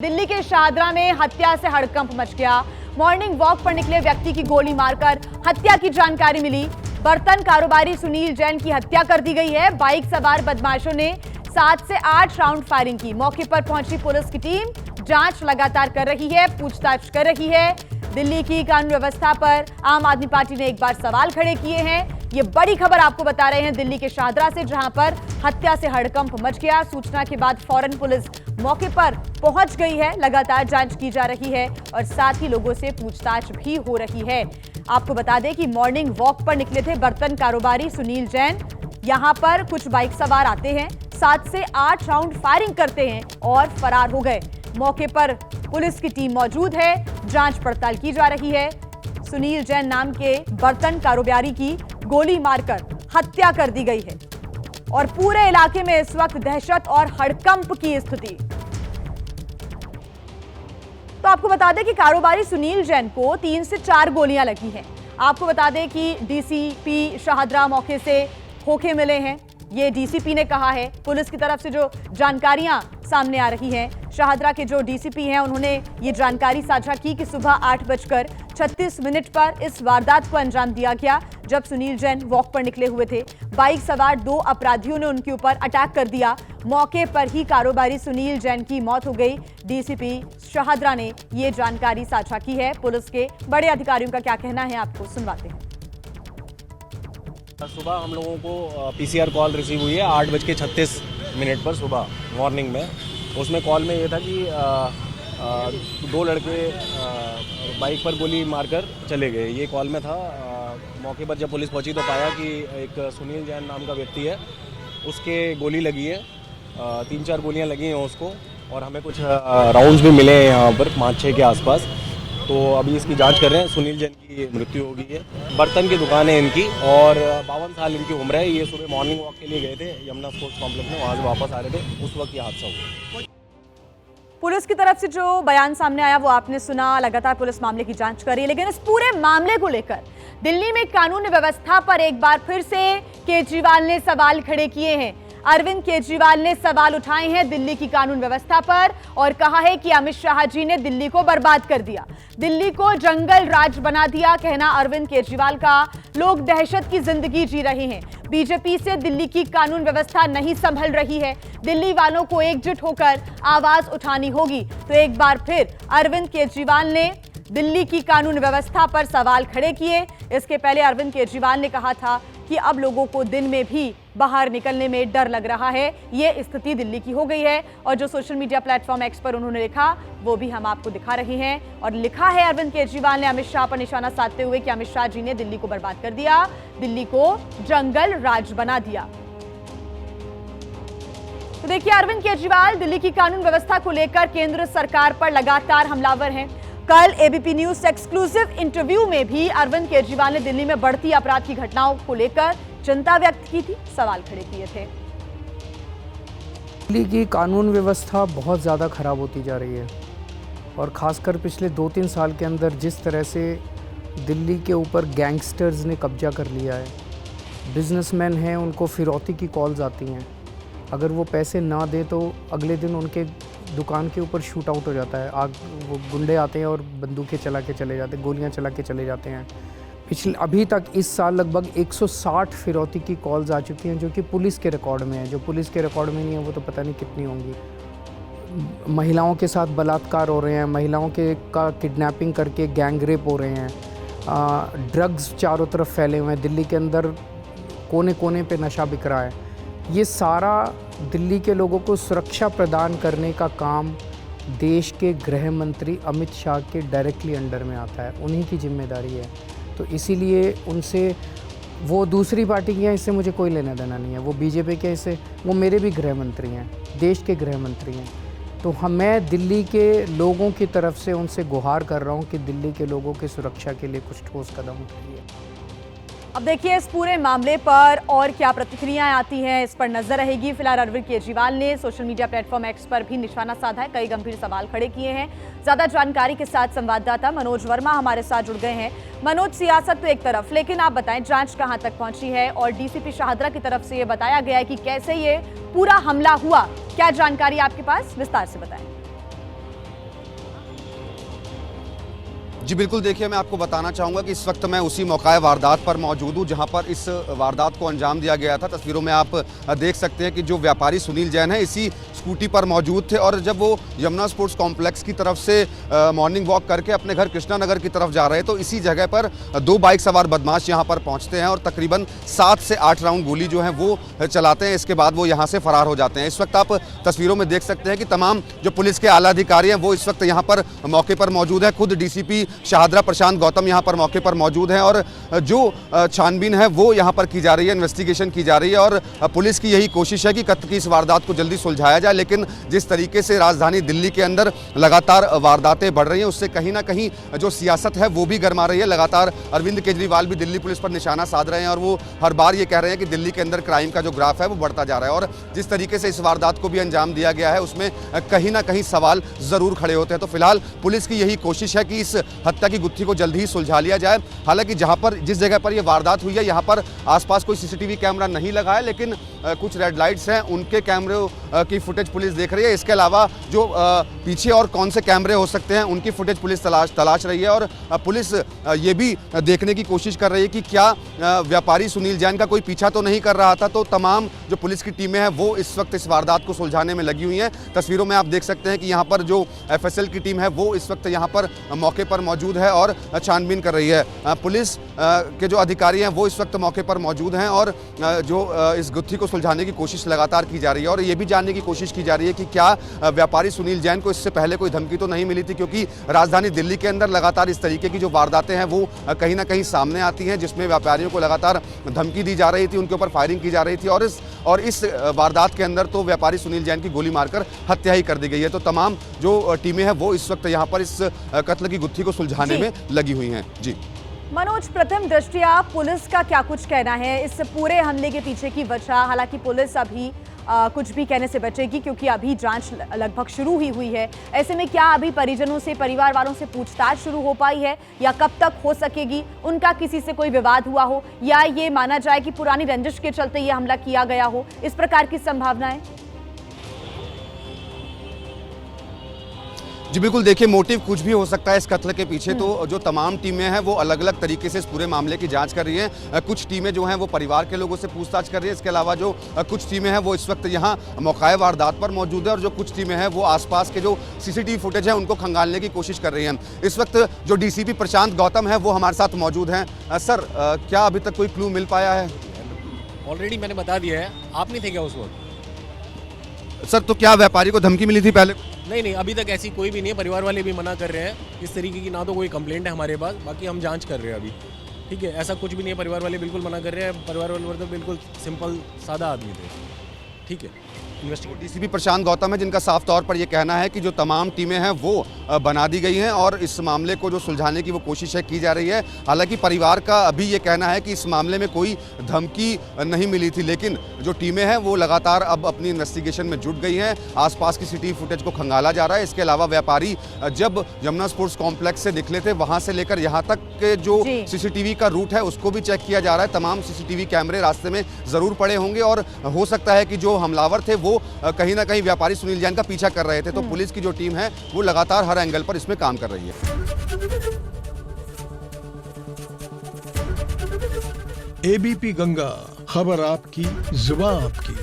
दिल्ली के शाहदरा में हत्या से हड़कंप मच गया। मॉर्निंग वॉक पर निकले व्यक्ति की गोली मारकर हत्या की जानकारी मिली। बर्तन कारोबारी सुनील जैन की हत्या कर दी गई है। बाइक सवार बदमाशों ने 7 से 8 राउंड फायरिंग की। मौके पर पहुंची पुलिस की टीम जांच लगातार कर रही है, पूछताछ कर रही है। दिल्ली की कानून व्यवस्था पर आम आदमी पार्टी ने एक बार सवाल खड़े किए हैं। ये बड़ी खबर आपको बता रहे हैं दिल्ली के शाहदरा से, जहां पर हत्या से हड़कंप मच गया। सूचना के बाद फौरन पुलिस मौके पर पहुंच गई है। लगातार जांच की जा रही है और साथ ही लोगों से पूछताछ भी हो रही है। आपको बता दें कि मॉर्निंग वॉक पर निकले थे बर्तन कारोबारी सुनील जैन। यहां पर कुछ बाइक सवार आते हैं, 7 से 8 राउंड फायरिंग करते हैं और फरार हो गए। मौके पर पुलिस की टीम मौजूद है, जांच पड़ताल की जा रही है। सुनील जैन नाम के बर्तन कारोबारी की गोली मारकर हत्या कर दी गई है और पूरे इलाके में इस वक्त दहशत और हड़कंप की स्थिति। तो आपको बता दें कि कारोबारी सुनील जैन को 3 से 4 गोलियां लगी हैं। आपको बता दें कि डीसीपी शाहदरा मौके से होके मिले हैं, ये डीसीपी ने कहा है। पुलिस की तरफ से जो जानकारियां सामने आ रही हैं, शाहदरा के जो डीसीपी हैं उन्होंने ये जानकारी साझा की कि सुबह 8:36 पर इस वारदात को अंजाम दिया गया, जब सुनील जैन वॉक पर निकले हुए थे। बाइक सवार 2 अपराधियों ने उनके ऊपर अटैक कर दिया। मौके पर ही कारोबारी सुनील जैन की मौत हो गई। डीसीपी शाहदरा ने ये जानकारी साझा की है। पुलिस के बड़े अधिकारियों का क्या कहना है, आपको सुनवाते हैं। सुबह हम लोगों को पीसीआर कॉल रिसीव हुई है 8:36 पर सुबह मॉर्निंग में। उसमें कॉल में ये था कि 2 लड़के बाइक पर गोली मारकर चले गए, ये कॉल में था। मौके पर जब पुलिस पहुंची तो पाया कि एक सुनील जैन नाम का व्यक्ति है, उसके गोली लगी है, 3-4 गोलियां लगी हैं उसको, और हमें कुछ राउंड्स भी मिले हैं यहाँ पर 5-6 के आसपास। तो अभी इसकी जांच कर रहे हैं। सुनील जैन की मृत्यु हो गई है। बर्तन की दुकान है इनकी और 52 साल इनकी उम्र है। ये सुबह मॉर्निंग वॉक के लिए गए थे यमुना स्पोर्ट्स कॉम्प्लेक्स में, वहाँ से वापस आ रहे थे, उस वक्त ये हादसा हुआ। पुलिस की तरफ से जो बयान सामने आया वो आपने सुना। लगातार पुलिस मामले की जांच कर रही है, लेकिन इस पूरे मामले को लेकर दिल्ली में कानून व्यवस्था पर एक बार फिर से केजरीवाल ने सवाल खड़े किए हैं। अरविंद केजरीवाल ने सवाल उठाए हैं दिल्ली की कानून व्यवस्था पर और कहा है कि अमित शाह जी ने दिल्ली को बर्बाद कर दिया, दिल्ली को जंगल राज बना दिया। कहना अरविंद केजरीवाल का, लोग दहशत की जिंदगी जी रहे हैं। बीजेपी से दिल्ली की कानून व्यवस्था नहीं संभल रही है, दिल्ली वालों को एकजुट होकर आवाज उठानी होगी। तो एक बार फिर अरविंद केजरीवाल ने दिल्ली की कानून व्यवस्था पर सवाल खड़े किए। इसके पहले अरविंद केजरीवाल ने कहा था कि अब लोगों को दिन में भी बाहर निकलने में डर लग रहा है। ये स्थिति दिल्ली की हो गई है और जो सोशल मीडिया प्लेटफॉर्म एक्स पर उन्होंने लिखा वो भी हम आपको दिखा रहे हैं। और लिखा है अरविंद केजरीवाल ने अमित शाह पर निशाना साधते हुए कि अमित शाह जी ने दिल्ली को बर्बाद कर दिया, दिल्ली को जंगल राज बना दिया। तो देखिए, अरविंद केजरीवाल दिल्ली की कानून व्यवस्था को लेकर केंद्र सरकार पर लगातार हमलावर हैं। कल एबीपी न्यूज से एक्सक्लूसिव इंटरव्यू में भी अरविंद केजरीवाल ने दिल्ली में बढ़ती अपराध की घटनाओं को लेकर चिंता व्यक्त की थी, सवाल खड़े किए थे। दिल्ली की कानून व्यवस्था बहुत ज़्यादा खराब होती जा रही है और ख़ासकर पिछले 2-3 साल के अंदर जिस तरह से दिल्ली के ऊपर गैंगस्टर्स ने कब्जा कर लिया है। बिजनेसमैन हैं, उनको फिरौती की कॉल्स आती हैं, अगर वो पैसे ना दें तो अगले दिन उनके दुकान के ऊपर शूट आउट हो जाता है। वो गुंडे आते हैं और बंदूकें चला के चले जाते हैं, गोलियां चला के चले जाते हैं। अभी तक इस साल लगभग 160 फिरौती की कॉल्स आ चुकी हैं, जो कि पुलिस के रिकॉर्ड में है। जो पुलिस के रिकॉर्ड में नहीं है वो तो पता नहीं कितनी होंगी। महिलाओं के साथ बलात्कार हो रहे हैं, महिलाओं का किडनैपिंग करके गैंग रेप हो रहे हैं। ड्रग्स चारों तरफ फैले हुए हैं, दिल्ली के अंदर कोने कोने पे नशा बिक रहा है। ये सारा दिल्ली के लोगों को सुरक्षा प्रदान करने का काम देश के गृह मंत्री अमित शाह के डायरेक्टली अंडर में आता है, उन्हीं की जिम्मेदारी है। तो इसीलिए उनसे, वो दूसरी पार्टी की हैं, इससे मुझे कोई लेना देना नहीं है। वो बीजेपी के, इससे वो मेरे भी गृह मंत्री हैं, देश के गृह मंत्री हैं। तो मैं दिल्ली के लोगों की तरफ से उनसे गुहार कर रहा हूँ कि दिल्ली के लोगों की सुरक्षा के लिए कुछ ठोस कदम उठाइए। अब देखिए, इस पूरे मामले पर और क्या प्रतिक्रियाएं आती हैं, इस पर नजर रहेगी। फिलहाल अरविंद केजरीवाल ने सोशल मीडिया प्लेटफॉर्म एक्स पर भी निशाना साधा है, कई गंभीर सवाल खड़े किए हैं। ज्यादा जानकारी के साथ संवाददाता मनोज वर्मा हमारे साथ जुड़ गए हैं। मनोज, सियासत तो एक तरफ, लेकिन आप बताएं जांच कहां तक पहुंची है और डीसीपी शाहदरा की तरफ से ये बताया गया है कि कैसे ये पूरा हमला हुआ, क्या जानकारी आपके पास, विस्तार से बताएं। जी बिल्कुल, देखिए मैं आपको बताना चाहूँगा कि इस वक्त मैं उसी मौका वारदात पर मौजूद हूँ जहाँ पर इस वारदात को अंजाम दिया गया था। तस्वीरों में आप देख सकते हैं कि जो व्यापारी सुनील जैन है इसी स्कूटी पर मौजूद थे और जब वो यमुना स्पोर्ट्स कॉम्प्लेक्स की तरफ से मॉर्निंग वॉक करके अपने घर कृष्णा नगर की तरफ जा रहे तो इसी जगह पर दो बाइक सवार बदमाश यहाँ पर पहुँचते हैं और तकरीबन 7 से 8 राउंड गोली जो है वो चलाते हैं। इसके बाद वो यहाँ से फरार हो जाते हैं। इस वक्त आप तस्वीरों में देख सकते हैं कि तमाम जो पुलिस के आला अधिकारी हैं वो इस वक्त यहाँ पर मौके पर मौजूद हैं। खुद डीसीपी शाहदरा प्रशांत गौतम यहाँ पर मौके पर मौजूद हैं और जो छानबीन है वो यहाँ पर की जा रही है, इन्वेस्टिगेशन की जा रही है और पुलिस की यही कोशिश है कि कत्ल की इस वारदात को जल्दी सुलझाया जाए। लेकिन जिस तरीके से राजधानी दिल्ली के अंदर लगातार वारदातें बढ़ रही हैं उससे कहीं ना कहीं जो सियासत है वो भी गर्मा रही है। लगातार अरविंद केजरीवाल भी दिल्ली पुलिस पर निशाना साध रहे हैं और वो हर बार ये कह रहे हैं कि दिल्ली के अंदर क्राइम का जो ग्राफ है वो बढ़ता जा रहा है और जिस तरीके से इस वारदात को भी अंजाम दिया गया है उसमें कहीं ना कहीं सवाल जरूर खड़े होते हैं। तो फिलहाल पुलिस की यही कोशिश है कि इस हत्या की गुत्थी को जल्द ही सुलझा लिया जाए। हालांकि जहां पर जिस जगह पर यह वारदात हुई है यहाँ पर आसपास कोई सीसीटीवी कैमरा नहीं लगा है, लेकिन कुछ रेड लाइट्स हैं उनके कैमरे की फुटेज पुलिस देख रही है। इसके अलावा जो पीछे और कौन से कैमरे हो सकते हैं उनकी फुटेज पुलिस तलाश रही है और पुलिस ये भी देखने की कोशिश कर रही है कि क्या व्यापारी सुनील जैन का कोई पीछा तो नहीं कर रहा था। तो तमाम जो पुलिस की टीमें हैं वो इस वक्त इस वारदात को सुलझाने में लगी हुई हैं। तस्वीरों में आप देख सकते हैं कि यहाँ पर जो एफएसएल की टीम है वो इस वक्त यहाँ पर मौके पर मौजूद है और छानबीन कर रही है। पुलिस के जो अधिकारी हैं वो इस वक्त मौके पर मौजूद हैं और जो इस गुत्थी को सुलझाने की कोशिश लगातार की जा रही है और ये भी जानने की कोशिश की जा रही है कि क्या व्यापारी सुनील जैन को इससे पहले कोई धमकी तो नहीं मिली थी, क्योंकि राजधानी दिल्ली के अंदर लगातार इस तरीके की जो वारदातें हैं वो कहीं ना कहीं सामने आती हैं जिसमें व्यापारियों को लगातार धमकी दी जा रही थी, उनके ऊपर फायरिंग की जा रही थी और इस वारदात के अंदर तो व्यापारी सुनील जैन की गोली मारकर हत्या ही कर दी गई है। तो तमाम जो टीमें हैं वो इस वक्त यहाँ पर इस कत्ल की गुत्थी को सुलझाने में लगी हुई हैं। जी मनोज, प्रथम दृष्टया पुलिस का क्या कुछ कहना है इस पूरे हमले के पीछे की वजह? हालांकि पुलिस अभी कुछ भी कहने से बचेगी क्योंकि अभी जांच लगभग शुरू ही हुई है। ऐसे में क्या अभी परिजनों से, परिवार वालों से पूछताछ शुरू हो पाई है या कब तक हो सकेगी? उनका किसी से कोई विवाद हुआ हो या ये माना जाए कि पुरानी रंजिश के चलते ये हमला किया गया हो, इस प्रकार की संभावनाएं? जी बिल्कुल, देखिए मोटिव कुछ भी हो सकता है इस कत्ल के पीछे। तो जो तमाम टीमें हैं वो अलग अलग तरीके से इस पूरे मामले की जांच कर रही हैं। कुछ टीमें जो हैं वो परिवार के लोगों से पूछताछ कर रही है। इसके अलावा जो कुछ टीमें हैं वो इस वक्त यहाँ मौका वारदात पर मौजूद है और जो कुछ टीमें हैं वो आसपास के जो सीसीटीवी फुटेज है उनको खंगालने की कोशिश कर रही हैं। इस वक्त जो डीसीपी प्रशांत गौतम है वो हमारे साथ मौजूद हैं। सर, क्या अभी तक कोई क्लू मिल पाया है? ऑलरेडी मैंने बता दिया है। आप नहीं थे क्या उस वक्त? सर, तो क्या व्यापारी को धमकी मिली थी पहले? नहीं, अभी तक ऐसी कोई भी नहीं है। परिवार वाले भी मना कर रहे हैं। इस तरीके की ना तो कोई कंप्लेंट है हमारे पास, बाकी हम जांच कर रहे हैं अभी। ठीक है, ऐसा कुछ भी नहीं है। परिवार वाले बिल्कुल मना कर रहे हैं। परिवार वाले तो बिल्कुल सिंपल सादा आदमी थे। ठीक है, डीसीपी प्रशांत गौतम है जिनका साफ तौर पर यह कहना है कि जो तमाम टीमें हैं वो बना दी गई हैं और इस मामले को जो सुलझाने की वो कोशिश है की जा रही है। हालांकि परिवार का अभी ये कहना है कि इस मामले में कोई धमकी नहीं मिली थी, लेकिन जो टीमें हैं वो लगातार अब अपनी इन्वेस्टिगेशन में जुट गई हैं। आसपास की सीसीटीवी फुटेज को खंगाला जा रहा है। इसके अलावा व्यापारी जब यमुना स्पोर्ट्स कॉम्प्लेक्स से निकले थे वहाँ से लेकर यहाँ तक के जो सीसीटीवी का रूट है उसको भी चेक किया जा रहा है। तमाम सीसीटीवी कैमरे रास्ते में ज़रूर पड़े होंगे और हो सकता है कि जो हमलावर थे वो कहीं ना कहीं व्यापारी सुनील जैन का पीछा कर रहे थे। तो पुलिस की जो टीम है वो लगातार हर एंगल पर इसमें काम कर रही है। एबीपी गंगा, खबर आपकी, जुबान आपकी।